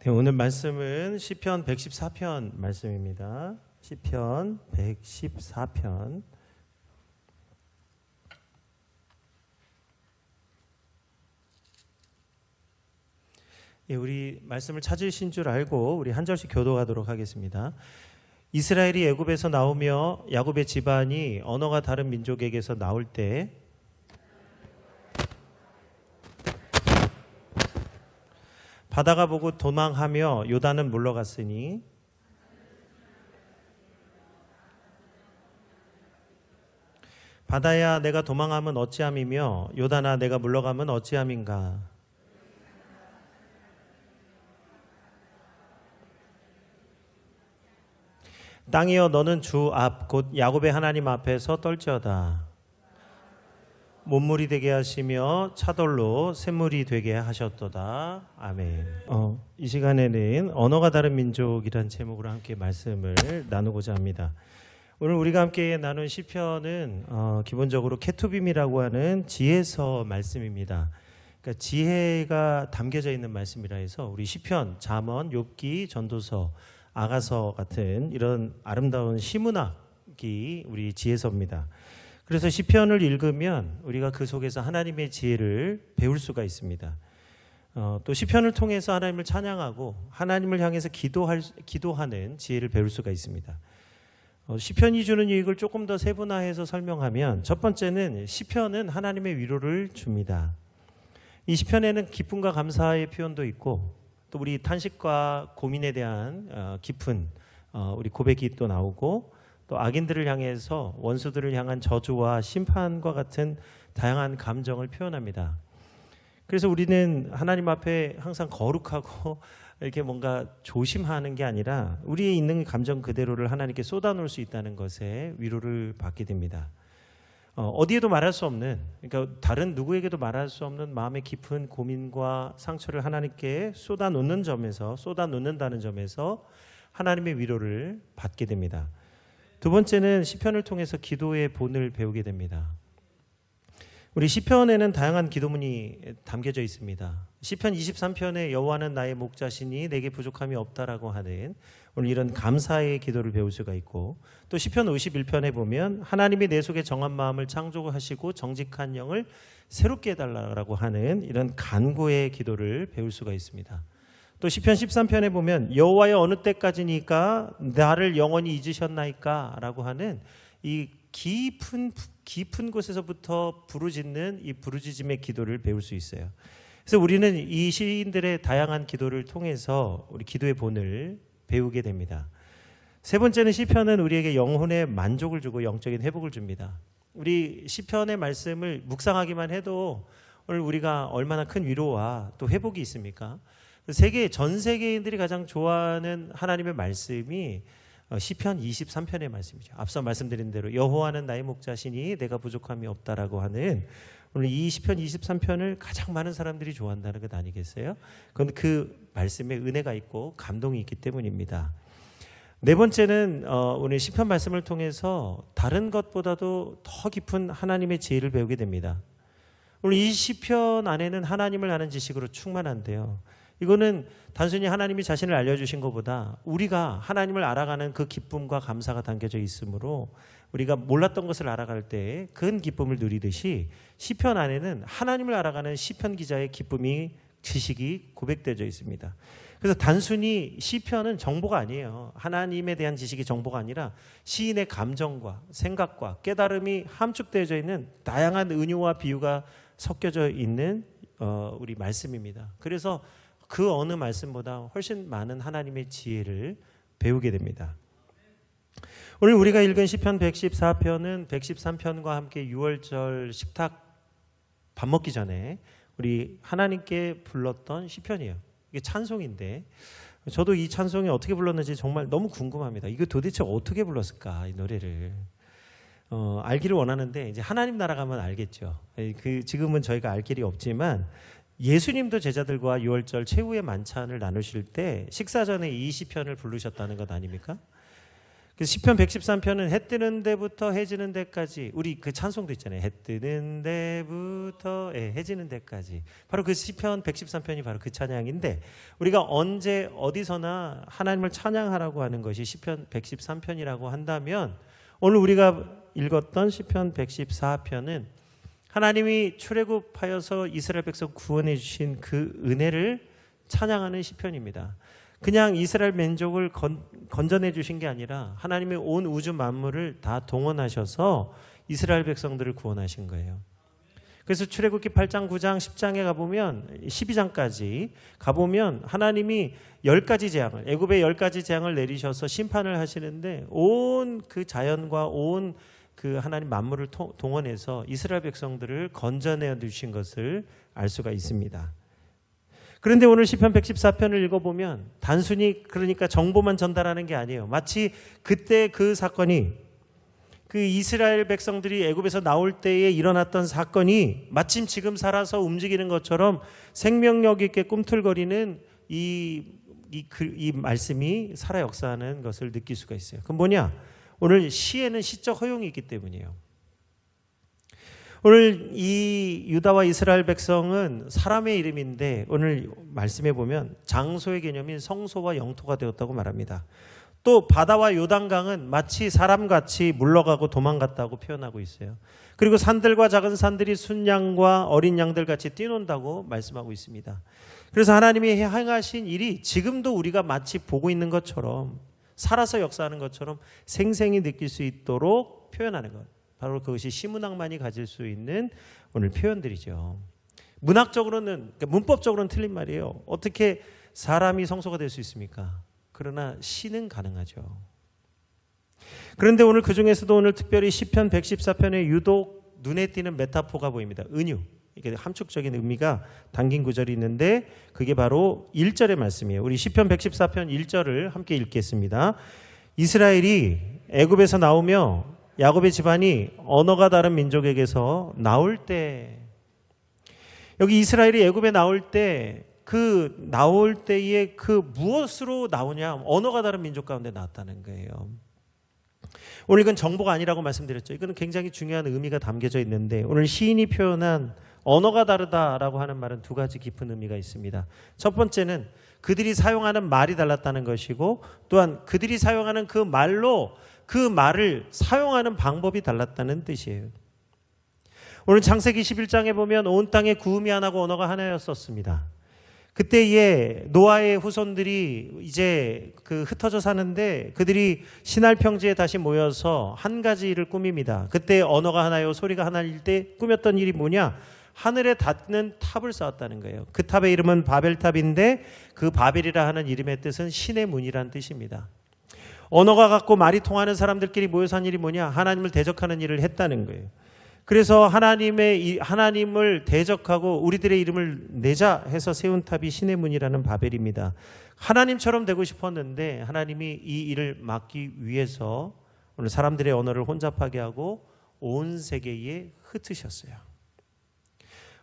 네, 오늘 말씀은 시편 114편 말씀입니다. 시편 114편. 예, 우리 말씀을 찾으신 줄 알고 우리 한 절씩 교도하도록 하겠습니다. 이스라엘이 애굽에서 나오며 야곱의 집안이 언어가 다른 민족에게서 나올 때 바다가 보고 도망하며 요단은 물러갔으니 바다야 내가 도망하면 어찌함이며 요단아 내가 물러가면 어찌함인가. 땅이여 너는 주 앞 곧 야곱의 하나님 앞에서 떨지어다. 못물이 되게 하시며 차돌로 샘물이 되게 하셨도다. 아멘. 이 시간에는 언어가 다른 민족이란 제목으로 함께 말씀을 나누고자 합니다. 오늘 우리가 함께 나눈 시편은 기본적으로 케투빔이라고 하는 지혜서 말씀입니다. 그러니까 지혜가 담겨져 있는 말씀이라 해서 우리 시편, 잠언, 욥기, 전도서, 아가서 같은 이런 아름다운 시문학이 우리 지혜서입니다. 그래서 시편을 읽으면 우리가 그 속에서 하나님의 지혜를 배울 수가 있습니다. 또 시편을 통해서 하나님을 찬양하고 하나님을 향해서 기도하는 지혜를 배울 수가 있습니다. 시편이 주는 유익을 조금 더 세분화해서 설명하면 첫 번째는 시편은 하나님의 위로를 줍니다. 이 시편에는 기쁨과 감사의 표현도 있고 또 우리 탄식과 고민에 대한 깊은 우리 고백이 또 나오고 또 악인들을 향해서 원수들을 향한 저주와 심판과 같은 다양한 감정을 표현합니다. 그래서 우리는 하나님 앞에 항상 거룩하고 이렇게 뭔가 조심하는 게 아니라 우리의 있는 감정 그대로를 하나님께 쏟아놓을 수 있다는 것에 위로를 받게 됩니다. 어디에도 말할 수 없는, 그러니까 다른 누구에게도 말할 수 없는 마음의 깊은 고민과 상처를 하나님께 쏟아놓는다는 점에서 하나님의 위로를 받게 됩니다. 두 번째는 시편을 통해서 기도의 본을 배우게 됩니다. 우리 시편에는 다양한 기도문이 담겨져 있습니다. 시편 23편에 여호와는 나의 목자시니 내게 부족함이 없다라고 하는 오늘 이런 감사의 기도를 배울 수가 있고 또 시편 51편에 보면 하나님이 내 속에 정한 마음을 창조하시고 정직한 영을 새롭게 해달라고 하는 이런 간구의 기도를 배울 수가 있습니다. 또 시편 13편에 보면 여호와여 어느 때까지니까 나를 영원히 잊으셨나이까 라고 하는 이 깊은 곳에서부터 부르짖는 이 부르짖음의 기도를 배울 수 있어요. 그래서 우리는 이 시인들의 다양한 기도를 통해서 우리 기도의 본을 배우게 됩니다. 세 번째는 시편은 우리에게 영혼의 만족을 주고 영적인 회복을 줍니다. 우리 시편의 말씀을 묵상하기만 해도 오늘 우리가 얼마나 큰 위로와 또 회복이 있습니까? 전 세계인들이 가장 좋아하는 하나님의 말씀이 시편 23편의 말씀이죠. 앞서 말씀드린 대로 여호와는 나의 목자시니 내가 부족함이 없다라고 하는 오늘 이 시편 23편을 가장 많은 사람들이 좋아한다는 것 아니겠어요? 그건 그 말씀에 은혜가 있고 감동이 있기 때문입니다. 네 번째는 오늘 시편 말씀을 통해서 다른 것보다도 더 깊은 하나님의 지혜를 배우게 됩니다. 오늘 이 시편 안에는 하나님을 아는 지식으로 충만한데요. 이거는 단순히 하나님이 자신을 알려주신 것보다 우리가 하나님을 알아가는 그 기쁨과 감사가 담겨져 있으므로 우리가 몰랐던 것을 알아갈 때 큰 기쁨을 누리듯이 시편 안에는 하나님을 알아가는 시편 기자의 기쁨이 지식이 고백되어 있습니다. 그래서 단순히 시편은 정보가 아니에요. 하나님에 대한 지식이 정보가 아니라 시인의 감정과 생각과 깨달음이 함축되어져 있는 다양한 은유와 비유가 섞여져 있는 우리 말씀입니다. 그래서 그 어느 말씀보다 훨씬 많은 하나님의 지혜를 배우게 됩니다. 오늘 우리가 읽은 시편 114편은 113편과 함께 6월절 식탁 밥 먹기 전에 우리 하나님께 불렀던 시편이에요. 이게 찬송인데 저도 이 찬송이 어떻게 불렀는지 정말 너무 궁금합니다. 이거 도대체 어떻게 불렀을까 이 노래를 알기를 원하는데 이제 하나님 나라 가면 알겠죠. 지금은 저희가 알 길이 없지만 예수님도 제자들과 6월절 최후의 만찬을 나누실 때 식사 전에 이 시편을 부르셨다는 것 아닙니까? 시편 113편은 해 뜨는 데부터 해 지는 데까지, 우리 그 찬송도 있잖아요. 해 뜨는 데부터 해 지는 데까지. 바로 그 시편 113편이 바로 그 찬양인데, 우리가 언제 어디서나 하나님을 찬양하라고 하는 것이 시편 113편이라고 한다면, 오늘 우리가 읽었던 시편 114편은 하나님이 출애굽하여서 이스라엘 백성 구원해 주신 그 은혜를 찬양하는 시편입니다. 그냥 이스라엘 민족을 건져내 주신 게 아니라 하나님의 온 우주 만물을 다 동원하셔서 이스라엘 백성들을 구원하신 거예요. 그래서 출애굽기 8장, 9장, 10장에 가보면 12장까지 가보면 하나님이 10가지 재앙을, 애굽의 10가지 재앙을 내리셔서 심판을 하시는데 온 그 자연과 온 그 하나님 만물을 동원해서 이스라엘 백성들을 건져내 주신 것을 알 수가 있습니다. 그런데 오늘 시편 114편을 읽어보면 단순히 그러니까 정보만 전달하는 게 아니에요. 마치 그때 그 사건이, 그 이스라엘 백성들이 애굽에서 나올 때에 일어났던 사건이 마침 지금 살아서 움직이는 것처럼 생명력 있게 꿈틀거리는 이 말씀이 살아 역사하는 것을 느낄 수가 있어요. 그건 뭐냐? 오늘 시에는 시적 허용이 있기 때문이에요. 오늘 이 유다와 이스라엘 백성은 사람의 이름인데 오늘 말씀해 보면 장소의 개념인 성소와 영토가 되었다고 말합니다. 또 바다와 요단강은 마치 사람같이 물러가고 도망갔다고 표현하고 있어요. 그리고 산들과 작은 산들이 순양과 어린 양들같이 뛰논다고 말씀하고 있습니다. 그래서 하나님이 행하신 일이 지금도 우리가 마치 보고 있는 것처럼, 살아서 역사하는 것처럼 생생히 느낄 수 있도록 표현하는 것, 바로 그것이 시문학만이 가질 수 있는 오늘 표현들이죠. 문학적으로는, 그러니까 문법적으로는 틀린 말이에요. 어떻게 사람이 성소가 될 수 있습니까? 그러나 시는 가능하죠. 그런데 오늘 그 중에서도 오늘 특별히 시편 114편에 유독 눈에 띄는 메타포가 보입니다. 은유, 이게 함축적인 의미가 담긴 구절이 있는데 그게 바로 1절의 말씀이에요. 우리 시편 114편 1절을 함께 읽겠습니다. 이스라엘이 애굽에서 나오며 야곱의 집안이 언어가 다른 민족에게서 나올 때, 여기 이스라엘이 애굽에 나올 때 그 나올 때에 그 무엇으로 나오냐? 언어가 다른 민족 가운데 나왔다는 거예요. 오늘 이건 정보가 아니라고 말씀드렸죠. 이거는 굉장히 중요한 의미가 담겨져 있는데 오늘 시인이 표현한 언어가 다르다라고 하는 말은 두 가지 깊은 의미가 있습니다. 첫 번째는 그들이 사용하는 말이 달랐다는 것이고, 또한 그들이 사용하는 그 말로 그 말을 사용하는 방법이 달랐다는 뜻이에요. 오늘 창세기 11장에 보면 온 땅에 구음이 하나고 언어가 하나였었습니다. 그때에 노아의 후손들이 이제 그 흩어져 사는데 그들이 시날 평지에 다시 모여서 한 가지 일을 꾸밉니다. 그때 언어가 하나요, 소리가 하나일 때 꾸몄던 일이 뭐냐? 하늘에 닿는 탑을 쌓았다는 거예요. 그 탑의 이름은 바벨탑인데 그 바벨이라 하는 이름의 뜻은 신의 문이라는 뜻입니다. 언어가 같고 말이 통하는 사람들끼리 모여서 한 일이 뭐냐? 하나님을 대적하는 일을 했다는 거예요. 그래서 하나님을 대적하고 우리들의 이름을 내자 해서 세운 탑이 신의 문이라는 바벨입니다. 하나님처럼 되고 싶었는데 하나님이 이 일을 막기 위해서 오늘 사람들의 언어를 혼잡하게 하고 온 세계에 흩으셨어요.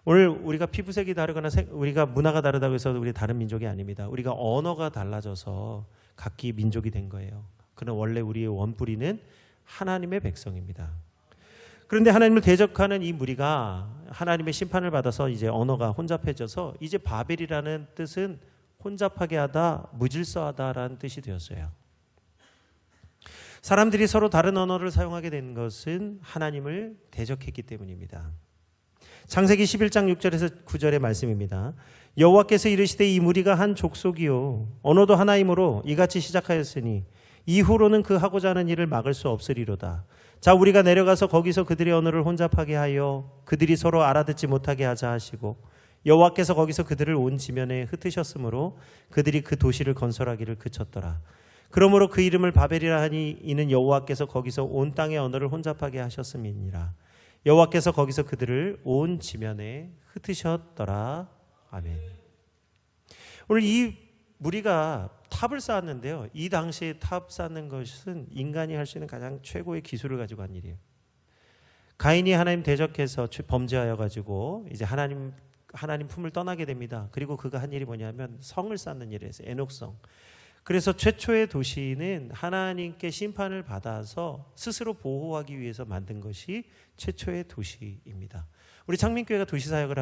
오늘 우리가 피부색이 다르거나 우리가 문화가 다르다고 해서 우리 다른 민족이 아닙니다. 우리가 언어가 달라져서 각기 민족이 된 거예요. 그러나 원래 우리의 원뿌리는 하나님의 백성입니다. 그런데 하나님을 대적하는 이 무리가 하나님의 심판을 받아서 이제 언어가 혼잡해져서 이제 바벨이라는 뜻은 혼잡하게 하다, 무질서하다라는 뜻이 되었어요. 사람들이 서로 다른 언어를 사용하게 된 것은 하나님을 대적했기 때문입니다. 창세기 11장 6절에서 9절의 말씀입니다. 여호와께서 이르시되 이 무리가 한 족속이요 언어도 하나이므로 이같이 시작하였으니 이후로는 그 하고자 하는 일을 막을 수 없으리로다. 자, 우리가 내려가서 거기서 그들의 언어를 혼잡하게 하여 그들이 서로 알아듣지 못하게 하자 하시고 여호와께서 거기서 그들을 온 지면에 흩으셨으므로 그들이 그 도시를 건설하기를 그쳤더라. 그러므로 그 이름을 바벨이라 하니 이는 여호와께서 거기서 온 땅의 언어를 혼잡하게 하셨음이니라. 여호와께서 거기서 그들을 온 지면에 흩으셨더라. 아멘. 오늘 이 무리가 탑을 쌓았는데요. 이 당시에 탑 쌓는 것은 인간이 할 수 있는 가장 최고의 기술을 가지고 한 일이에요. 가인이 하나님 대적해서 범죄하여 가지고 이제 하나님 품을 떠나게 됩니다. 그리고 그가 한 일이 뭐냐면 성을 쌓는 일을 했어요. 에녹성. 그래서 최초의 도시는 하나님께 심판을 받아서 스스로 보호하기 위해서 만든 것이 최초의 도시입니다. 우리 창민교회가 도시사역을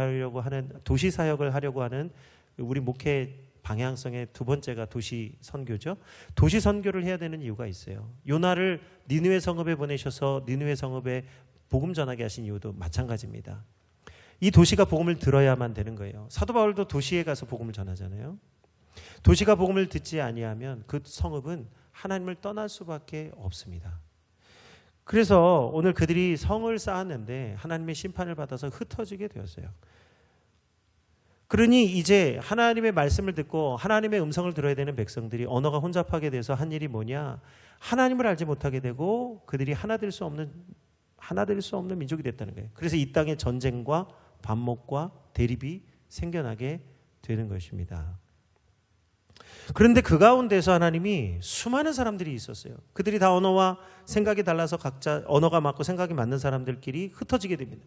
하려고 하는 우리 목회 방향성의 두 번째가 도시 선교죠. 도시 선교를 해야 되는 이유가 있어요. 요나를 니느웨 성읍에 보내셔서 니느웨 성읍에 복음 전하게 하신 이유도 마찬가지입니다. 이 도시가 복음을 들어야만 되는 거예요. 사도 바울도 도시에 가서 복음을 전하잖아요. 도시가 복음을 듣지 아니하면 그 성읍은 하나님을 떠날 수밖에 없습니다. 그래서 오늘 그들이 성을 쌓았는데 하나님의 심판을 받아서 흩어지게 되었어요. 그러니 이제 하나님의 말씀을 듣고 하나님의 음성을 들어야 되는 백성들이 언어가 혼잡하게 돼서 한 일이 뭐냐? 하나님을 알지 못하게 되고 그들이 하나 될 수 없는 민족이 됐다는 거예요. 그래서 이 땅에 전쟁과 반목과 대립이 생겨나게 되는 것입니다. 그런데 그 가운데서 하나님이 수많은 사람들이 있었어요. 그들이 다 언어와 생각이 달라서 각자 언어가 맞고 생각이 맞는 사람들끼리 흩어지게 됩니다.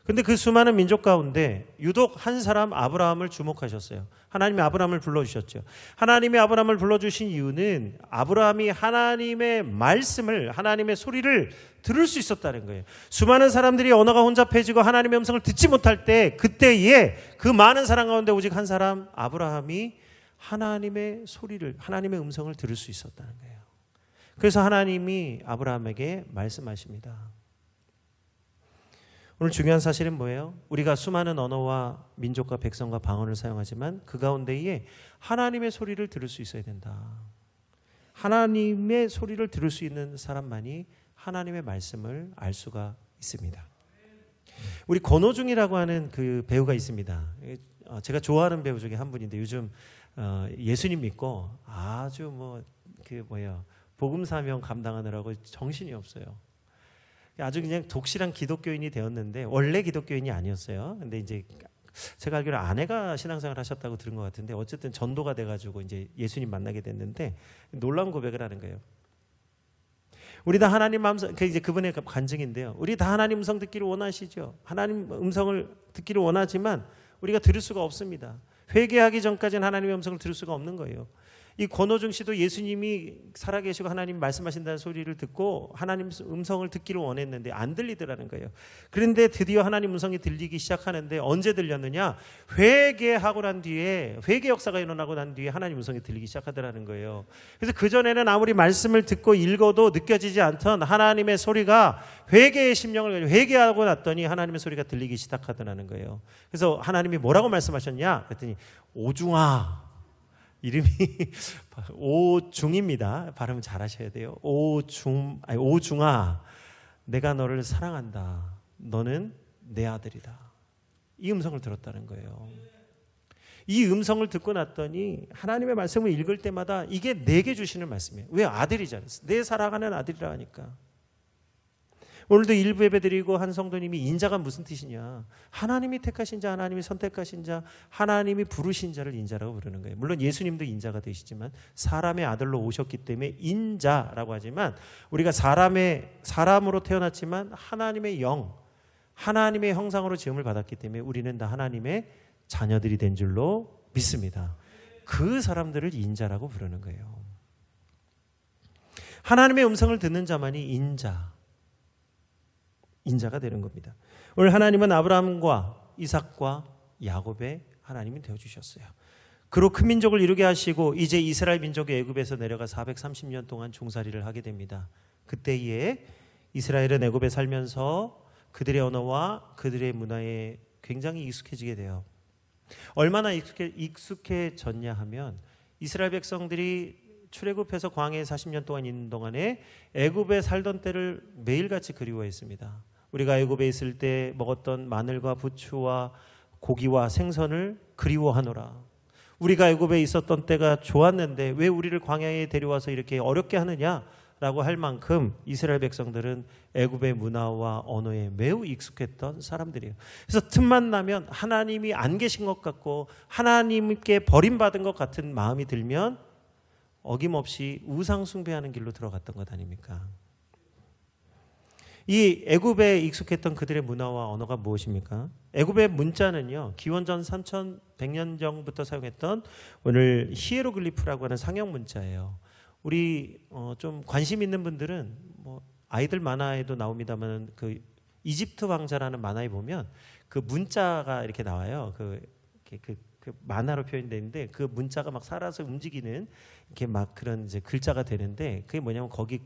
그런데 그 수많은 민족 가운데 유독 한 사람 아브라함을 주목하셨어요. 하나님이 아브라함을 불러주셨죠. 하나님이 아브라함을 불러주신 이유는 아브라함이 하나님의 말씀을, 하나님의 소리를 들을 수 있었다는 거예요. 수많은 사람들이 언어가 혼잡해지고 하나님의 음성을 듣지 못할 때, 그때에 그 많은 사람 가운데 오직 한 사람 아브라함이 하나님의 소리를, 하나님의 음성을 들을 수 있었다는 거예요. 그래서 하나님이 아브라함에게 말씀하십니다. 오늘 중요한 사실은 뭐예요? 우리가 수많은 언어와 민족과 백성과 방언을 사용하지만 그 가운데에 하나님의 소리를 들을 수 있어야 된다. 하나님의 소리를 들을 수 있는 사람만이 하나님의 말씀을 알 수가 있습니다. 우리 권오중이라고 하는 그 배우가 있습니다. 제가 좋아하는 배우 중에 한 분인데 요즘 예수님 믿고 아주 복음 사명 감당하느라고 정신이 없어요. 아주 그냥 독실한 기독교인이 되었는데 원래 기독교인이 아니었어요. 근데 이제 제가 알기로 아내가 신앙생활 하셨다고 들은 것 같은데 어쨌든 전도가 돼가지고 이제 예수님 만나게 됐는데 놀라운 고백을 하는 거예요. 우리 다 하나님 음성, 이제 그분의 간증인데요. 우리 다 하나님 음성 듣기를 원하시죠. 하나님 음성을 듣기를 원하지만 우리가 들을 수가 없습니다. 회개하기 전까지는 하나님의 음성을 들을 수가 없는 거예요. 이 권오중 씨도 예수님이 살아계시고 하나님 말씀하신다는 소리를 듣고 하나님 음성을 듣기를 원했는데 안 들리더라는 거예요. 그런데 드디어 하나님 음성이 들리기 시작하는데 언제 들렸느냐? 회개하고 난 뒤에, 회개 역사가 일어나고 난 뒤에 하나님 음성이 들리기 시작하더라는 거예요. 그래서 그전에는 아무리 말씀을 듣고 읽어도 느껴지지 않던 하나님의 소리가 회개의 심령을 가지고 회개하고 났더니 하나님의 소리가 들리기 시작하더라는 거예요. 그래서 하나님이 뭐라고 말씀하셨냐? 그랬더니 오중아, 이름이 오중입니다. 발음 잘 하셔야 돼요. 오중아, 내가 너를 사랑한다. 너는 내 아들이다. 이 음성을 들었다는 거예요. 이 음성을 듣고 났더니 하나님의 말씀을 읽을 때마다 이게 내게 주시는 말씀이에요. 왜? 아들이잖아요. 내 사랑하는 아들이라 하니까. 오늘도 일부 예배 드리고 한 성도님이 인자가 무슨 뜻이냐? 하나님이 택하신 자, 하나님이 선택하신 자, 하나님이 부르신 자를 인자라고 부르는 거예요. 물론 예수님도 인자가 되시지만 사람의 아들로 오셨기 때문에 인자라고 하지만 우리가 사람으로 태어났지만 하나님의 영, 하나님의 형상으로 지음을 받았기 때문에 우리는 다 하나님의 자녀들이 된 줄로 믿습니다. 그 사람들을 인자라고 부르는 거예요. 하나님의 음성을 듣는 자만이 인자가 되는 겁니다. 오늘 하나님은 아브라함과 이삭과 야곱의 하나님이 되어주셨어요. 그로 큰 민족을 이루게 하시고 이제 이스라엘 민족이 애굽에서 내려가 430년 동안 종살이를 하게 됩니다. 그때에 이스라엘은 애굽에 살면서 그들의 언어와 그들의 문화에 굉장히 익숙해지게 돼요. 얼마나 익숙해졌냐 하면 이스라엘 백성들이 출애굽해서 광야에 40년 동안 있는 동안에 애굽에 살던 때를 매일같이 그리워했습니다. 우리가 애굽에 있을 때 먹었던 마늘과 부추와 고기와 생선을 그리워하노라. 우리가 애굽에 있었던 때가 좋았는데 왜 우리를 광야에 데려와서 이렇게 어렵게 하느냐라고 할 만큼 이스라엘 백성들은 애굽의 문화와 언어에 매우 익숙했던 사람들이에요. 그래서 틈만 나면 하나님이 안 계신 것 같고 하나님께 버림받은 것 같은 마음이 들면 어김없이 우상 숭배하는 길로 들어갔던 것 아닙니까? 이 애굽에 익숙했던 그들의 문화와 언어가 무엇입니까? 애굽의 문자는요, 기원전 3100년 전부터 사용했던 오늘 히에로글리프라고 하는 상형 문자예요. 우리 좀 관심 있는 분들은 뭐 아이들 만화에도 나옵니다만 그 이집트 왕자라는 만화에 보면 그 문자가 이렇게 나와요. 그 만화로 표현되는데 그 문자가 막 살아서 움직이는 이렇게 막 그런 이제 글자가 되는데 그게 뭐냐면 거기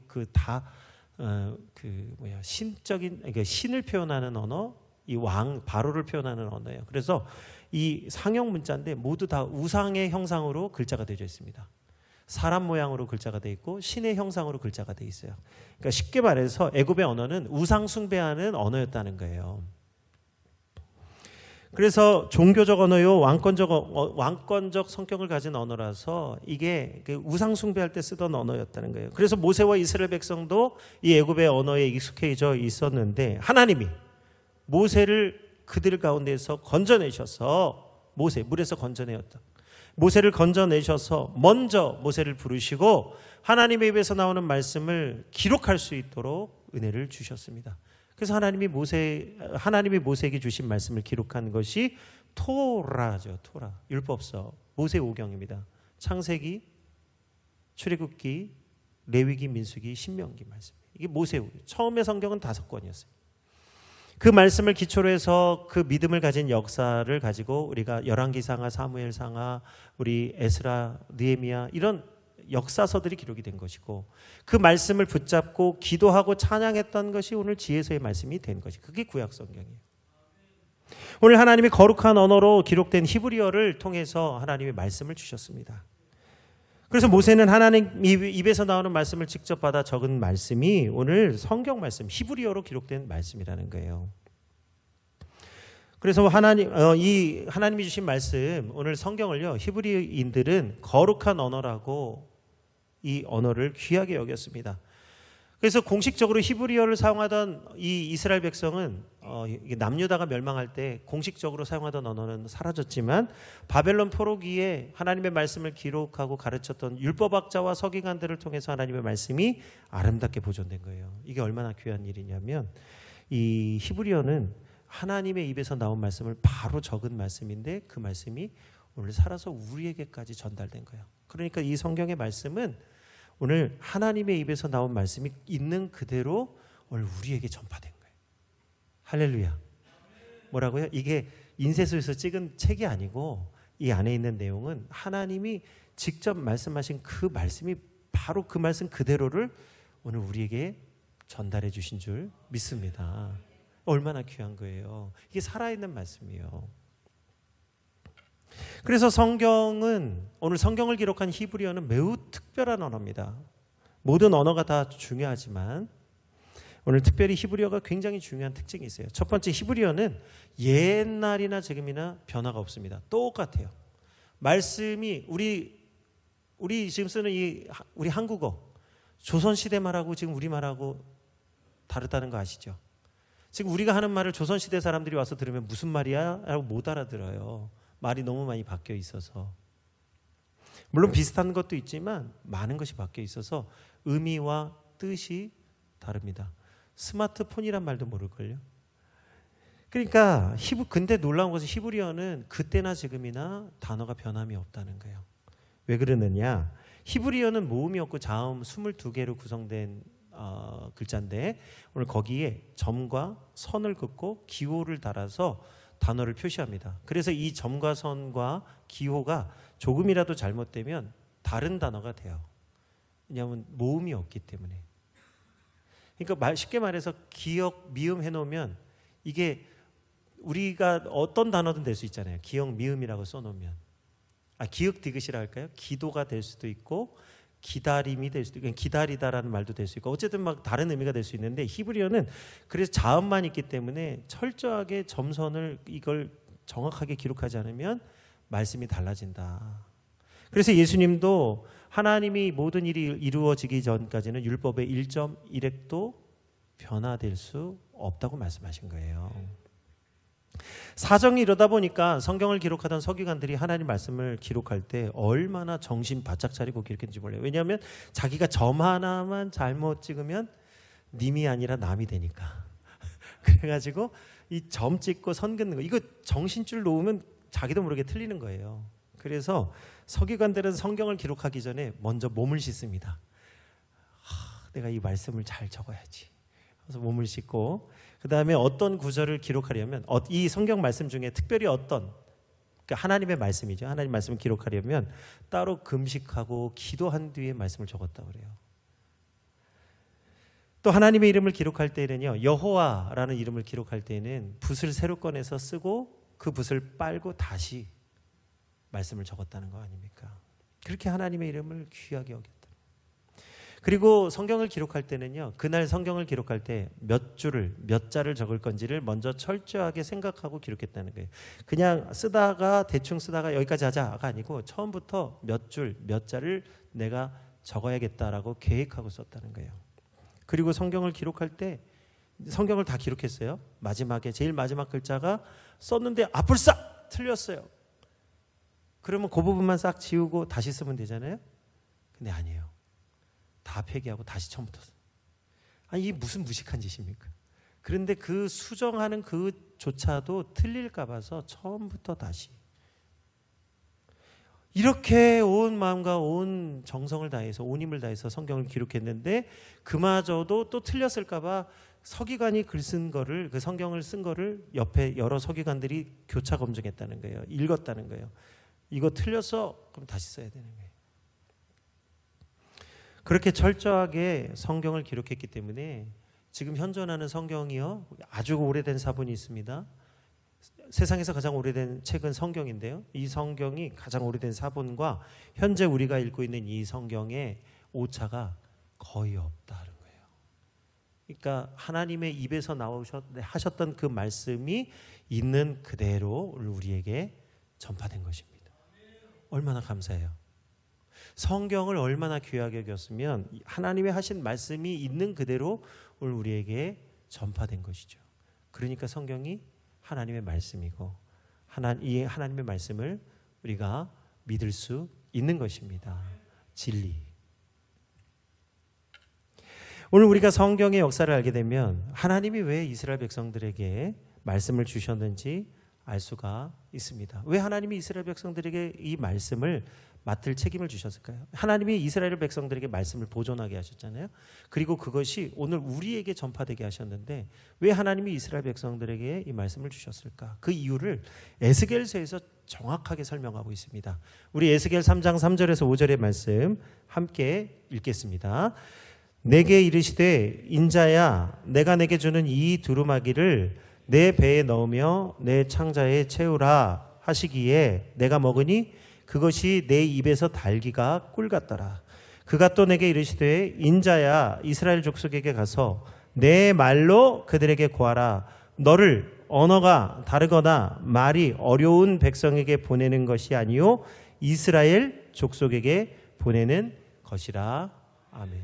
신적인 그러니까 신을 표현하는 언어, 이 왕 바로를 표현하는 언어예요. 그래서 이 상형 문자인데 모두 다 우상의 형상으로 글자가 되어 있습니다. 사람 모양으로 글자가 되어 있고 신의 형상으로 글자가 되어 있어요. 그러니까 쉽게 말해서 애굽의 언어는 우상 숭배하는 언어였다는 거예요. 그래서 종교적 언어요, 왕권적 성격을 가진 언어라서 이게 우상 숭배할 때 쓰던 언어였다는 거예요. 그래서 모세와 이스라엘 백성도 이 애굽의 언어에 익숙해져 있었는데 하나님이 모세를 그들 가운데서 건져내셔서 물에서 건져내었다. 모세를 건져내셔서 먼저 모세를 부르시고 하나님의 입에서 나오는 말씀을 기록할 수 있도록 은혜를 주셨습니다. 그래서 하나님이 모세에게 주신 말씀을 기록한 것이 토라죠. 토라. 율법서. 모세 오경입니다. 창세기, 출애굽기, 레위기, 민수기, 신명기 말씀. 이게 모세 오경. 처음에 성경은 5권이었어요. 그 말씀을 기초로 해서 그 믿음을 가진 역사를 가지고 우리가 열왕기상하, 사무엘상하, 우리 에스라, 느헤미야 이런 역사서들이 기록이 된 것이고 그 말씀을 붙잡고 기도하고 찬양했던 것이 오늘 지혜서의 말씀이 된 것이 그게 구약 성경이에요. 오늘 하나님이 거룩한 언어로 기록된 히브리어를 통해서 하나님의 말씀을 주셨습니다. 그래서 모세는 하나님 입에서 나오는 말씀을 직접 받아 적은 말씀이 오늘 성경 말씀 히브리어로 기록된 말씀이라는 거예요. 그래서 하나님이 주신 말씀 오늘 성경을요 히브리인들은 거룩한 언어라고 이 언어를 귀하게 여겼습니다. 그래서 공식적으로 히브리어를 사용하던 이 이스라엘 백성은 남유다가 멸망할 때 공식적으로 사용하던 언어는 사라졌지만 바벨론 포로기에 하나님의 말씀을 기록하고 가르쳤던 율법학자와 서기관들을 통해서 하나님의 말씀이 아름답게 보존된 거예요. 이게 얼마나 귀한 일이냐면 이 히브리어는 하나님의 입에서 나온 말씀을 바로 적은 말씀인데 그 말씀이 오늘 살아서 우리에게까지 전달된 거예요. 그러니까 이 성경의 말씀은 오늘 하나님의 입에서 나온 말씀이 있는 그대로 오늘 우리에게 전파된 거예요. 할렐루야. 뭐라고요? 이게 인쇄소에서 찍은 책이 아니고 이 안에 있는 내용은 하나님이 직접 말씀하신 그 말씀이 바로 그 말씀 그대로를 오늘 우리에게 전달해 주신 줄 믿습니다. 얼마나 귀한 거예요. 이게 살아있는 말씀이에요. 그래서 오늘 성경을 기록한 히브리어는 매우 특별한 언어입니다. 모든 언어가 다 중요하지만 오늘 특별히 히브리어가 굉장히 중요한 특징이 있어요. 첫 번째, 히브리어는 옛날이나 지금이나 변화가 없습니다. 똑같아요. 말씀이 우리 지금 쓰는 우리 한국어 조선시대 말하고 지금 우리 말하고 다르다는 거 아시죠? 지금 우리가 하는 말을 조선시대 사람들이 와서 들으면 무슨 말이야? 라고 못 알아들어요. 말이 너무 많이 바뀌어 있어서. 물론 비슷한 것도 있지만 많은 것이 바뀌어 있어서 의미와 뜻이 다릅니다. 스마트폰이란 말도 모를걸요. 그러니까 근데 놀라운 것은 히브리어는 그때나 지금이나 단어가 변함이 없다는 거예요. 왜 그러느냐? 히브리어는 모음이 없고 자음 22개로 구성된 글자인데 오늘 거기에 점과 선을 긋고 기호를 달아서 단어를 표시합니다. 그래서 이 점과 선과 기호가 조금이라도 잘못되면 다른 단어가 돼요. 왜냐하면 모음이 없기 때문에. 그러니까 쉽게 말해서 기역, 미음 해놓으면 이게 우리가 어떤 단어든 될 수 있잖아요. 기역, 미음이라고 써놓으면. 기역, 디귿이라 할까요? 기도가 될 수도 있고 기다림이 될 수도 있고 기다리다라는 말도 될 수 있고 어쨌든 막 다른 의미가 될 수 있는데 히브리어는 그래서 자음만 있기 때문에 철저하게 점선을 이걸 정확하게 기록하지 않으면 말씀이 달라진다. 그래서 예수님도 하나님이 모든 일이 이루어지기 전까지는 율법의 1.1획도 변화될 수 없다고 말씀하신 거예요. 사정이 이러다 보니까 성경을 기록하던 서기관들이 하나님 말씀을 기록할 때 얼마나 정신 바짝 차리고 기록했는지 몰라요. 왜냐하면 자기가 점 하나만 잘못 찍으면 님이 아니라 남이 되니까. 그래가지고 이 점 찍고 선 긋는 거, 이거 정신줄 놓으면 자기도 모르게 틀리는 거예요. 그래서 서기관들은 성경을 기록하기 전에 먼저 몸을 씻습니다. 내가 이 말씀을 잘 적어야지. 그래서 몸을 씻고, 그 다음에 어떤 구절을 기록하려면, 이 성경 말씀 중에 특별히 어떤, 그러니까 하나님의 말씀이죠. 하나님 말씀을 기록하려면 따로 금식하고 기도한 뒤에 말씀을 적었다고 그래요. 또 하나님의 이름을 기록할 때는요, 여호와라는 이름을 기록할 때는 붓을 새로 꺼내서 쓰고 그 붓을 빨고 다시 말씀을 적었다는 거 아닙니까? 그렇게 하나님의 이름을 귀하게 여겼다. 그리고 성경을 기록할 때는요, 그날 성경을 기록할 때 몇 줄을, 몇 자를 적을 건지를 먼저 철저하게 생각하고 기록했다는 거예요. 그냥 쓰다가 대충 쓰다가 여기까지 하자가 아니고 처음부터 몇 줄, 몇 자를 내가 적어야겠다라고 계획하고 썼다는 거예요. 그리고 성경을 기록할 때 성경을 다 기록했어요. 마지막에 제일 마지막 글자가 썼는데 앞을 싹 틀렸어요. 그러면 그 부분만 싹 지우고 다시 쓰면 되잖아요. 근데 아니에요. 다 폐기하고 다시 처음부터. 아니, 이게 무슨 무식한 짓입니까? 그런데 그 수정하는 그조차도 틀릴까 봐서 처음부터 다시. 이렇게 온 마음과 온 정성을 다해서, 온 힘을 다해서 성경을 기록했는데 그마저도 또 틀렸을까 봐 서기관이 글 쓴 거를, 그 성경을 쓴 거를 옆에 여러 서기관들이 교차 검증했다는 거예요. 읽었다는 거예요. 이거 틀렸어? 그럼 다시 써야 되는 거예요. 그렇게 철저하게 성경을 기록했기 때문에 지금 현존하는 성경이요, 아주 오래된 사본이 있습니다. 세상에서 가장 오래된 책은 성경인데요, 이 성경이 가장 오래된 사본과 현재 우리가 읽고 있는 이 성경의 오차가 거의 없다는 거예요. 그러니까 하나님의 입에서 하셨던 그 말씀이 있는 그대로 우리에게 전파된 것입니다. 얼마나 감사해요. 성경을 얼마나 귀하게 여겼으면 하나님의 하신 말씀이 있는 그대로 오늘 우리에게 전파된 것이죠. 그러니까 성경이 하나님의 말씀이고 이 하나님의 말씀을 우리가 믿을 수 있는 것입니다. 진리. 오늘 우리가 성경의 역사를 알게 되면 하나님이 왜 이스라엘 백성들에게 말씀을 주셨는지 알 수가 있습니다. 왜 하나님이 이스라엘 백성들에게 이 말씀을 맡을 책임을 주셨을까요? 하나님이 이스라엘 백성들에게 말씀을 보존하게 하셨잖아요. 그리고 그것이 오늘 우리에게 전파되게 하셨는데 왜 하나님이 이스라엘 백성들에게 이 말씀을 주셨을까? 그 이유를 에스겔서에서 정확하게 설명하고 있습니다. 우리 에스겔 3장 3절에서 5절의 말씀 함께 읽겠습니다. 내게 이르시되 인자야, 내가 내게 주는 이 두루마기를 내 배에 넣으며 내 창자에 채우라 하시기에 내가 먹으니 그것이 내 입에서 달기가 꿀 같더라. 그가 또 내게 이르시되 인자야, 이스라엘 족속에게 가서 내 말로 그들에게 고하라. 너를 언어가 다르거나 말이 어려운 백성에게 보내는 것이 아니요 이스라엘 족속에게 보내는 것이라. 아멘.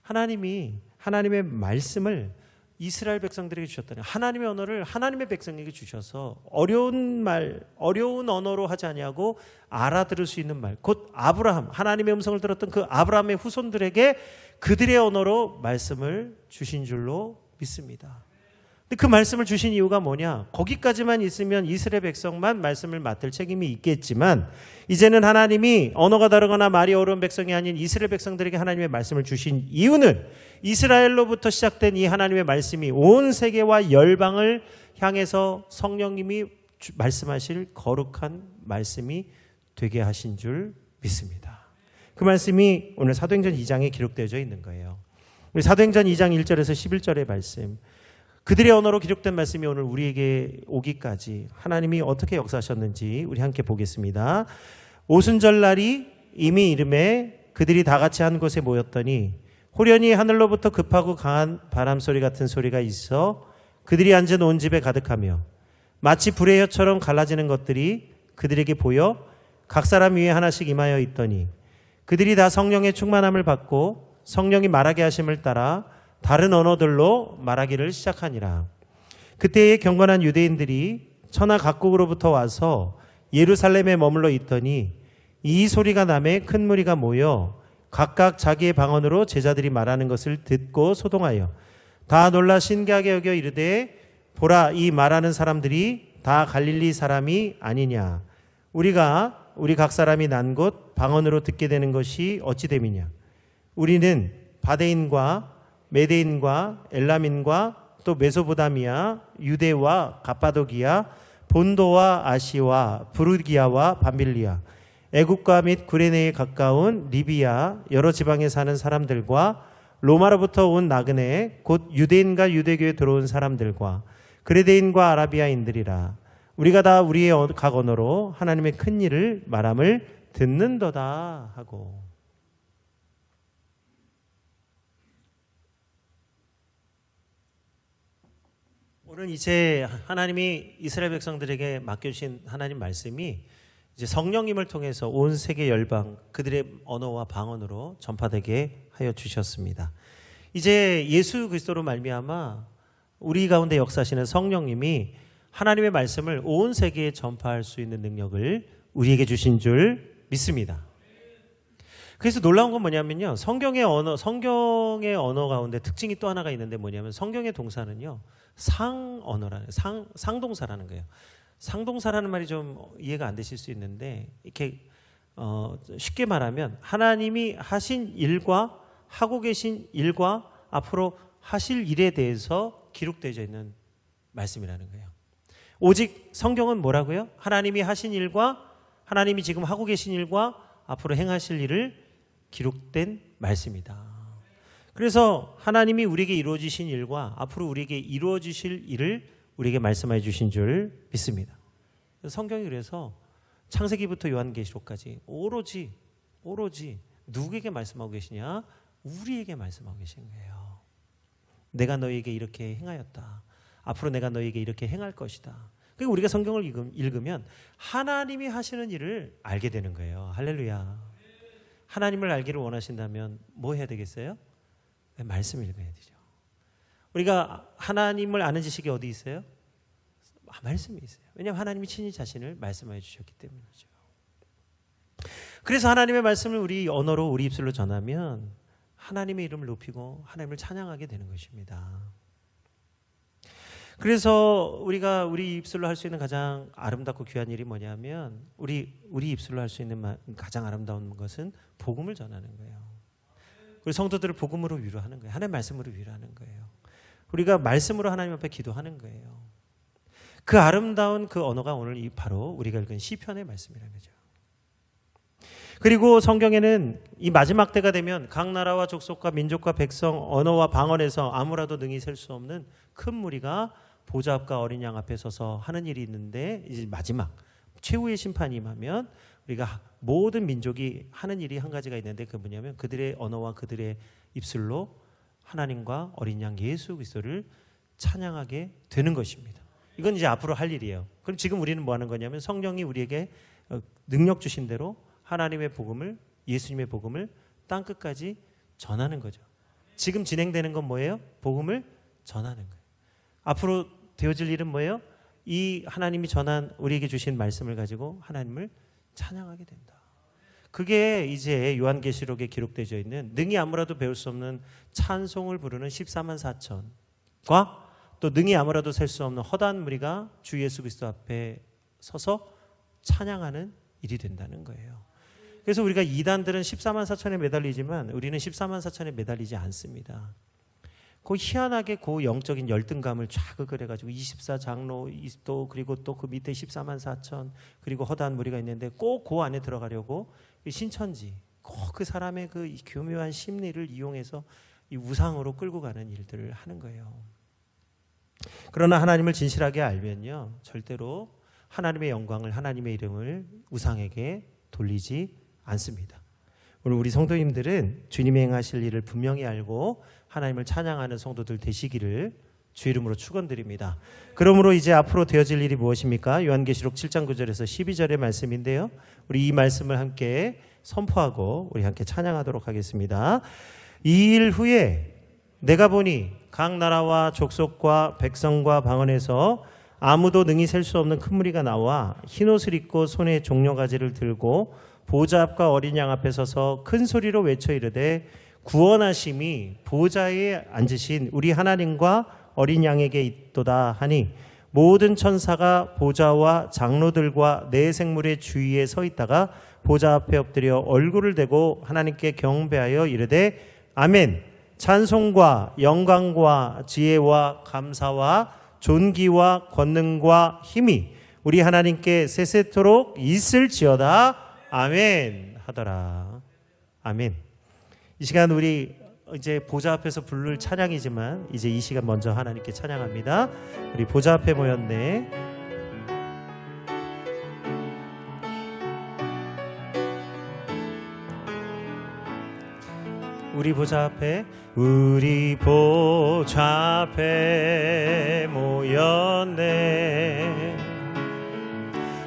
하나님이 하나님의 말씀을 이스라엘 백성들에게 주셨다는, 하나님의 언어를 하나님의 백성에게 주셔서 어려운 말, 어려운 언어로 하지 아니하고 알아들을 수 있는 말, 곧 아브라함, 하나님의 음성을 들었던 그 아브라함의 후손들에게 그들의 언어로 말씀을 주신 줄로 믿습니다. 근데 그 말씀을 주신 이유가 뭐냐? 거기까지만 있으면 이스라엘 백성만 말씀을 맡을 책임이 있겠지만 이제는 하나님이 언어가 다르거나 말이 어려운 백성이 아닌 이스라엘 백성들에게 하나님의 말씀을 주신 이유는 이스라엘로부터 시작된 이 하나님의 말씀이 온 세계와 열방을 향해서 성령님이 말씀하실 거룩한 말씀이 되게 하신 줄 믿습니다. 그 말씀이 오늘 사도행전 2장에 기록되어져 있는 거예요. 우리 사도행전 2장 1절에서 11절의 말씀, 그들의 언어로 기록된 말씀이 오늘 우리에게 오기까지 하나님이 어떻게 역사하셨는지 우리 함께 보겠습니다. 오순절날이 이미 이름에 그들이 다 같이 한 곳에 모였더니 호련히 하늘로부터 급하고 강한 바람소리 같은 소리가 있어 그들이 앉은 온 집에 가득하며 마치 불의 혀처럼 갈라지는 것들이 그들에게 보여 각 사람 위에 하나씩 임하여 있더니 그들이 다 성령의 충만함을 받고 성령이 말하게 하심을 따라 다른 언어들로 말하기를 시작하니라. 그때에 경건한 유대인들이 천하 각국으로부터 와서 예루살렘에 머물러 있더니 이 소리가 나매 큰 무리가 모여 각각 자기의 방언으로 제자들이 말하는 것을 듣고 소동하여 다 놀라 신기하게 여겨 이르되 보라, 이 말하는 사람들이 다 갈릴리 사람이 아니냐. 우리 각 사람이 난 곳 방언으로 듣게 되는 것이 어찌 됨이냐. 우리는 바데인과 메데인과 엘람인과 또 메소보다미아, 유대와 갑바도기아, 본도와 아시와 부르기아와 밤빌리아, 애국과 및 구레네에 가까운 리비아 여러 지방에 사는 사람들과 로마로부터 온 나그네 곧 유대인과 유대교에 들어온 사람들과 그레데인과 아라비아인들이라. 우리가 다 우리의 각 언어로 하나님의 큰 일을 말함을 듣는도다 하고. 오늘 이제 하나님이 이스라엘 백성들에게 맡겨주신 하나님 말씀이 이제 성령님을 통해서 온 세계 열방 그들의 언어와 방언으로 전파되게 하여 주셨습니다. 이제 예수 그리스도로 말미암아 우리 가운데 역사하시는 성령님이 하나님의 말씀을 온 세계에 전파할 수 있는 능력을 우리에게 주신 줄 믿습니다. 그래서 놀라운 건 뭐냐면요, 성경의 언어 가운데 특징이 또 하나가 있는데 뭐냐면 성경의 동사는요 상동사라는 거예요. 상동사라는 말이 좀 이해가 안 되실 수 있는데 이렇게 쉽게 말하면 하나님이 하신 일과 하고 계신 일과 앞으로 하실 일에 대해서 기록되어 있는 말씀이라는 거예요. 오직 성경은 뭐라고요? 하나님이 하신 일과 하나님이 지금 하고 계신 일과 앞으로 행하실 일을 기록된 말씀이다. 그래서 하나님이 우리에게 이루어지신 일과 앞으로 우리에게 이루어지실 일을 우리에게 말씀해 주신 줄 믿습니다. 성경이 그래서 창세기부터 요한계시록까지 오로지 누구에게 말씀하고 계시냐? 우리에게 말씀하고 계신 거예요. 내가 너희에게 이렇게 행하였다. 앞으로 내가 너희에게 이렇게 행할 것이다. 그리고 우리가 성경을 읽으면 하나님이 하시는 일을 알게 되는 거예요. 할렐루야. 하나님을 알기를 원하신다면 뭐 해야 되겠어요? 말씀을 읽어야 되죠. 우리가 하나님을 아는 지식이 어디 있어요? 말씀이 있어요. 왜냐하면 하나님이 친히 자신을 말씀해 주셨기 때문이죠. 그래서 하나님의 말씀을 우리 언어로 우리 입술로 전하면 하나님의 이름을 높이고 하나님을 찬양하게 되는 것입니다. 그래서 우리가 우리 입술로 할 수 있는 가장 아름답고 귀한 일이 뭐냐면 우리 입술로 할 수 있는 가장 아름다운 것은 복음을 전하는 거예요. 우리 성도들을 복음으로 위로하는 거예요. 하나님의 말씀으로 위로하는 거예요. 우리가 말씀으로 하나님 앞에 기도하는 거예요. 그 아름다운 그 언어가 오늘 바로 우리가 읽은 시편의 말씀이라는 거죠. 그리고 성경에는 이 마지막 때가 되면 각 나라와 족속과 민족과 백성, 언어와 방언에서 아무라도 능히 셀 수 없는 큰 무리가 보좌 앞과 어린 양 앞에 서서 하는 일이 있는데 이제 마지막 최후의 심판이 임하면 우리가 모든 민족이 하는 일이 한 가지가 있는데 그게 뭐냐면 그들의 언어와 그들의 입술로 하나님과 어린 양 예수 그리스도를 찬양하게 되는 것입니다. 이건 이제 앞으로 할 일이에요. 그럼 지금 우리는 뭐 하는 거냐면 성령이 우리에게 능력 주신 대로 하나님의 복음을, 예수님의 복음을 땅끝까지 전하는 거죠. 지금 진행되는 건 뭐예요? 복음을 전하는 거예요. 앞으로 되어질 일은 뭐예요? 이 하나님이 전한 우리에게 주신 말씀을 가지고 하나님을 찬양하게 된다. 그게 이제 요한계시록에 기록되어 있는 능히 아무라도 배울 수 없는 찬송을 부르는 14만 4천과 또 능히 아무라도 셀 수 없는 허다한 무리가 주 예수 그리스도 앞에 서서 찬양하는 일이 된다는 거예요. 그래서 우리가 이단들은 14만 4천에 매달리지만 우리는 14만 4천에 매달리지 않습니다. 그 희한하게 그 영적인 열등감을 자극을 해가지고 24장로 또 그리고 또 그 밑에 14만 4천 그리고 허다한 무리가 있는데 꼭 그 안에 들어가려고 신천지 꼭 그 사람의 그 교묘한 심리를 이용해서 이 우상으로 끌고 가는 일들을 하는 거예요. 그러나 하나님을 진실하게 알면요 절대로 하나님의 영광을 하나님의 이름을 우상에게 돌리지 않습니다. 오늘 우리 성도님들은 주님이 행하실 일을 분명히 알고 하나님을 찬양하는 성도들 되시기를 주 이름으로 축원드립니다. 그러므로 이제 앞으로 되어질 일이 무엇입니까? 요한계시록 7장 9절에서 12절의 말씀인데요. 우리 이 말씀을 함께 선포하고 우리 함께 찬양하도록 하겠습니다. 이 일 후에 내가 보니 각 나라와 족속과 백성과 방언에서 아무도 능히 셀 수 없는 큰 무리가 나와 흰옷을 입고 손에 종려가지를 들고 보좌 앞과 어린 양 앞에 서서 큰 소리로 외쳐 이르되 구원하심이 보좌에 앉으신 우리 하나님과 어린 양에게 있도다 하니 모든 천사가 보좌와 장로들과 네 생물의 주위에 서 있다가 보좌 앞에 엎드려 얼굴을 대고 하나님께 경배하여 이르되 아멘. 찬송과 영광과 지혜와 감사와 존귀와 권능과 힘이 우리 하나님께 세세토록 있을지어다. 아멘 하더라. 아멘. 이 시간 우리 이제 보좌 앞에서 부를 찬양이지만 이제 이 시간 먼저 하나님께 찬양합니다. 우리 보좌 앞에 모였네. 우리 보좌 앞에 모였네.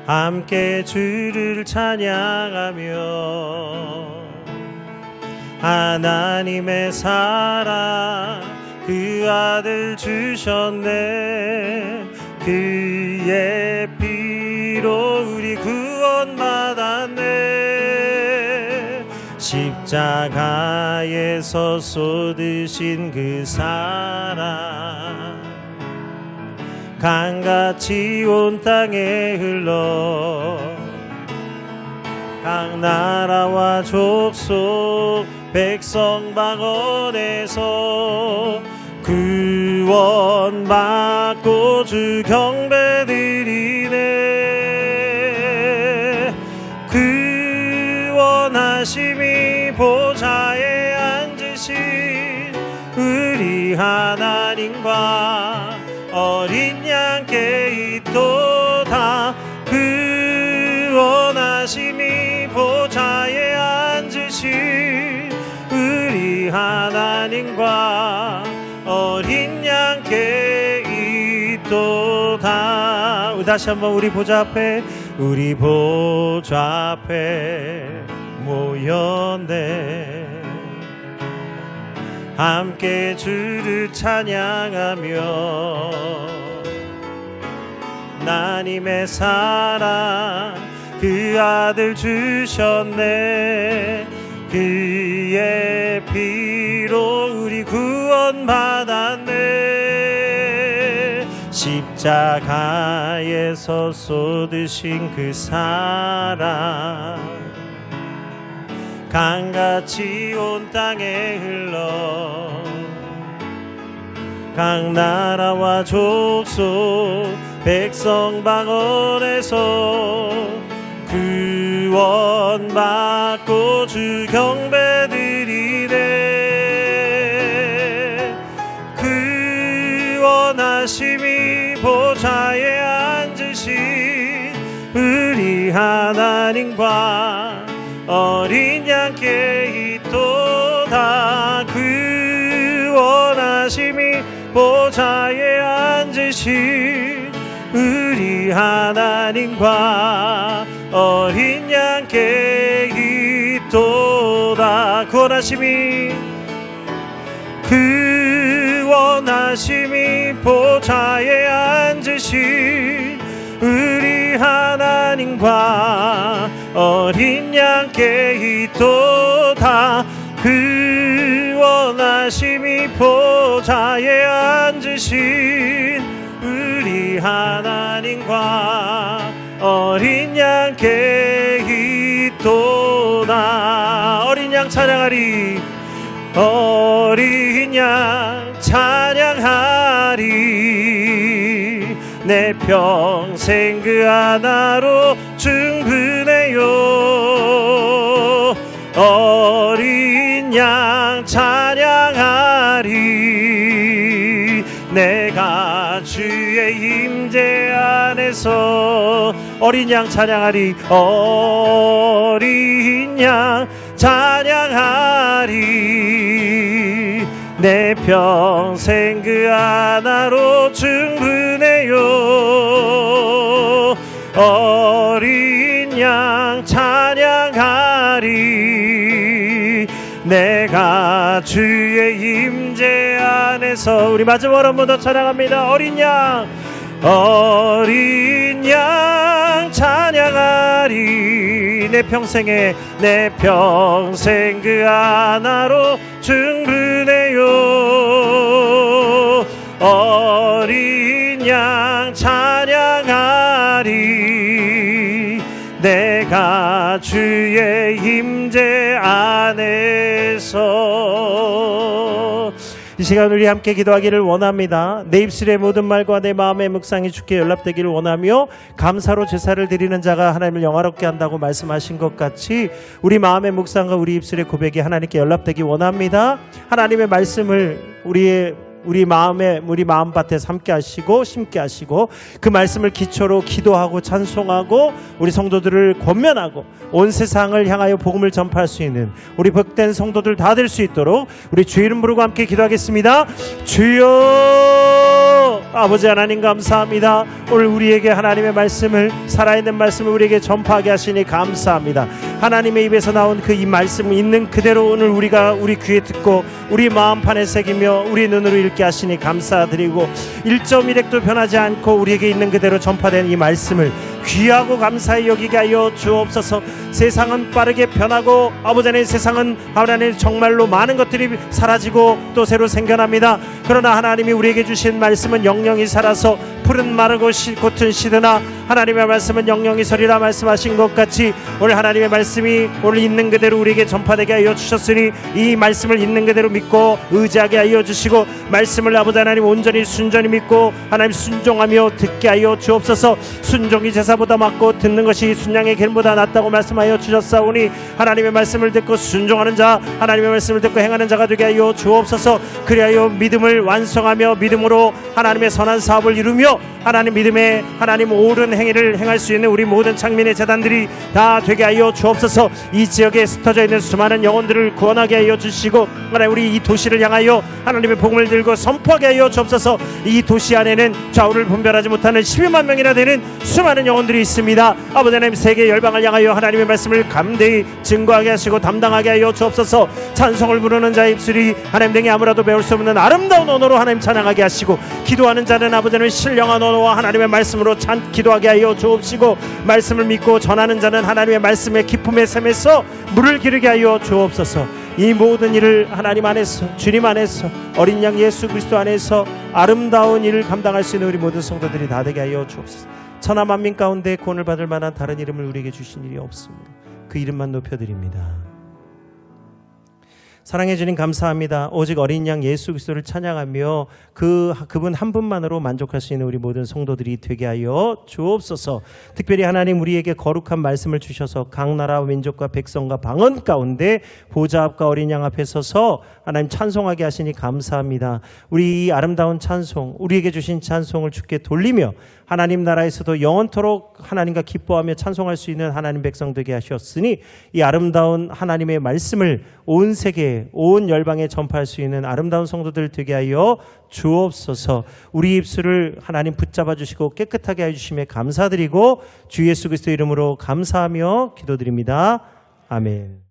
함께 주를 찬양하며 하나님의 사랑 그 아들 주셨네. 그의 피로 우리 구원받았네. 십자가에서 쏟으신 그 사랑 강같이 온 땅에 흘러 각 나라와 족속 백성 방언에서 구원받고 주 경배드리네. 구원하심이 보좌에 앉으신 우리 하나님과 어린 양께 있도다. 구원하심이 보좌에 앉으신 우리 하나님과 어린 양께 있도다. 다시 한번 우리 보좌 앞에 모였네. 함께 주를 찬양하며 하나님의 사랑 그 아들 주셨네. 그의 피로 우리 구원받았네. 십자가에서 쏟으신 그 사랑 강같이 온 땅에 흘러 각 나라와 족속 백성 방언에서 구원받고 주 경배드리네. 구원하심이 보좌에 앉으신 우리 하나님과 어린 양께 있도다. 구원하심이 보좌에 앉으신 우리 하나님과 어린 양께 있도다. 구원하심이 보좌에 앉으신 우리 하나님과 어린 양께 있도다. 구원하심이 보좌에 앉으신 우리 하나님과 어린 양께 있도다. 어린 양 찬양하리. 어린 양 찬양하리. 내 평생 그 하나로 충분해요. 어린 양 찬양하리. 내가 주의 임재 안에서 어린 양 찬양하리. 어린 양 찬양하리. 내 평생 그 하나로 충분해요. 어린 양 찬양하리. 내가 주의 임재 안에서 우리 마지막으로 한 번 더 찬양합니다. 어린 양 찬양하리. 내 평생 그 하나로 충분해요. 어린 양 찬양하리 내가 주의 임재 안에서. 이 시간 우리 함께 기도하기를 원합니다. 내 입술의 모든 말과 내 마음의 묵상이 주께 연락되기를 원하며 감사로 제사를 드리는 자가 하나님을 영화롭게 한다고 말씀하신 것 같이 우리 마음의 묵상과 우리 입술의 고백이 하나님께 연락되기 원합니다. 하나님의 말씀을 우리 마음밭에 삼게 하시고 심게 하시고 그 말씀을 기초로 기도하고 찬송하고 우리 성도들을 권면하고 온 세상을 향하여 복음을 전파할 수 있는 우리 복된 성도들 다 될 수 있도록 우리 주 이름 부르고 함께 기도하겠습니다. 주여, 아버지 하나님 감사합니다. 오늘 우리에게 하나님의 말씀을, 살아있는 말씀을 우리에게 전파하게 하시니 감사합니다. 하나님의 입에서 나온 그 이 말씀을 있는 그대로 오늘 우리가 우리 귀에 듣고 우리 마음판에 새기며 우리 눈으로 읽게 하시니 감사드리고 1.1핵도 변하지 않고 우리에게 있는 그대로 전파된 이 말씀을 귀하고 감사히 여기게 하여 주옵소서. 세상은 빠르게 변하고 아버지 하나님, 세상은 하나님 정말로 많은 것들이 사라지고 또 새로 생겨납니다. 그러나 하나님이 우리에게 주신 말씀은 영영이 살아서 푸른 마르고 겉은 시드나 하나님의 말씀은 영영이 서리라 말씀하신 것 같이 오늘 하나님의 말씀이 오늘 있는 그대로 우리에게 전파되게 하여 주셨으니 이 말씀을 있는 그대로 믿고 의지하게 하여 주시고 말씀을 아버지 하나님 온전히 순전히 믿고 하나님 순종하며 듣게 하여 주옵소서. 순종이 제사보다 맞고 듣는 것이 순양의 기름보다 낫다고 말씀하여 주셨사오니 하나님의 말씀을 듣고 순종하는 자, 하나님의 말씀을 듣고 행하는 자가 되게 하여 주옵소서. 그리하여 믿음을 완성하며 믿음으로 하나님의 선한 사업을 이루며 하나님 믿음에 하나님 옳은 행위를 행할 수 있는 우리 모든 창민의 재단들이 다 되게 하여 주옵소서. 이 지역에 흩어져 있는 수많은 영혼들을 구원하게 하여 주시고 하나님 우리 이 도시를 향하여 하나님의 복음을 들고 선포하게 하여 주옵소서. 이 도시 안에는 좌우를 분별하지 못하는 12만 명이나 되는 수많은 영혼들이 있습니다. 아버지 하나님 세계 열방을 향하여 하나님의 말씀을 감대히 증거하게 하시고 담당하게 하여 주옵소서. 찬송을 부르는 자의 입술이 하나님 등에 아무라도 배울 수 없는 아름다운 언어로 하나님 찬양하게 하시고 기도하는 자는 아버지 하나님 신령한 언어와 하나님의 말씀으로 기도하게 하여 주옵시고 말씀을 믿고 전하는 자는 하나님의 말씀의 기쁨의 샘에서 물을 기르게 하여 주옵소서. 이 모든 일을 하나님 안에서, 주님 안에서, 어린 양 예수 그리스도 안에서 아름다운 일을 감당할 수 있는 우리 모든 성도들이 다 되게 하여 주옵소서. 천하 만민 가운데 구원을 받을 만한 다른 이름을 우리에게 주신 일이 없습니다. 그 이름만 높여드립니다. 사랑해 주님 감사합니다. 오직 어린 양 예수 그리스도를 찬양하며 그분 한 분만으로 만족할 수 있는 우리 모든 성도들이 되게 하여 주옵소서. 특별히 하나님 우리에게 거룩한 말씀을 주셔서 각 나라와 민족과 백성과 방언 가운데 보좌 앞과 어린 양 앞에 서서 하나님 찬송하게 하시니 감사합니다. 우리 이 아름다운 찬송, 우리에게 주신 찬송을 주께 돌리며 하나님 나라에서도 영원토록 하나님과 기뻐하며 찬송할 수 있는 하나님 백성 되게 하셨으니 이 아름다운 하나님의 말씀을 온 세계, 온 열방에 전파할 수 있는 아름다운 성도들 되게 하여 주옵소서. 우리 입술을 하나님 붙잡아 주시고 깨끗하게 해주심에 감사드리고 주 예수 그리스도 이름으로 감사하며 기도드립니다. 아멘.